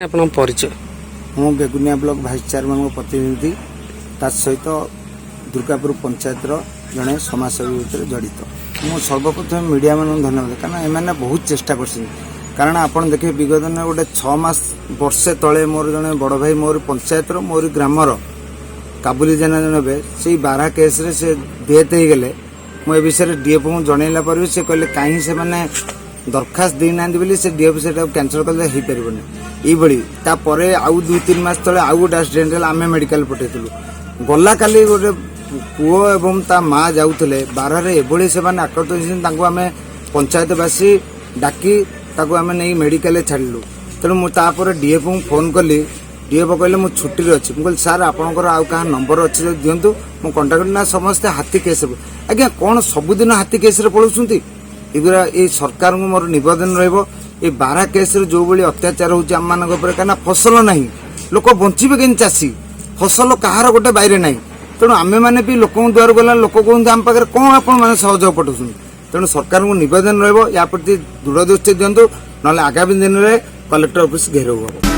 आपन परिचय मु बेगुनिया ब्लॉक भाइस चेयरमैन प्रतिनिधि ता सहित दुर्गापुर पंचायत जड़े समाजसेवी भितर जड़ित मु सर्वप्रथम मीडिया मान धन्यवाद कारण एम बहुत चेष्टा कर कारण आप देखिए विगत दिन गोटे 6 मास वर्षे तले मोर जड़े बड़ भाई मोर पंचायत मोर ग्रामर काबुली जेना जन से 12 केस रे से डेथ हो गले मुझे विषय डीएफ को जनइला पर भी से कहले कहीं से माने दरखास्त देना बोली से डीएफ से कैंसल कले हो पारबनी ये आउ 2-3 मास तले आउ गोटे एक्सीडेंट आम मेडिकल पठेलु गला काली गोटे पुओ एवं ता माँ जाऊले 12 एभली से आकृत आम पंचायतवासी डाकी आम नहीं मेडिकल छाड़लु तेणु मुझे डीएफ को फोन कली डीएफ कहले मुझे छुट्टी अच्छी मुझे सार आपंकर आउ क्या नंबर अच्छे दिंतु मुझे कंटाक्ट ना समस्ते हाथी केस आज्ञा कौन सबुदिन हाथी केस पलाउंट एगुरा ये सरकार को मोर निवेदन रही 12 केस जो भाई अत्याचार होम फसल ना लोक बचे कि चाषी फसल कहार गोटे बैरे ना तेणु आम मैंने भी लोक द्वार गला लोक कहते आम पाखे कौन आप सहयोग पठाऊँ तेणु सरकार को निवेदन रहा प्रति दृढ़ दृष्टि दिंतु ना आगामी दिन में कलेक्टर ऑफिस घेराव हम।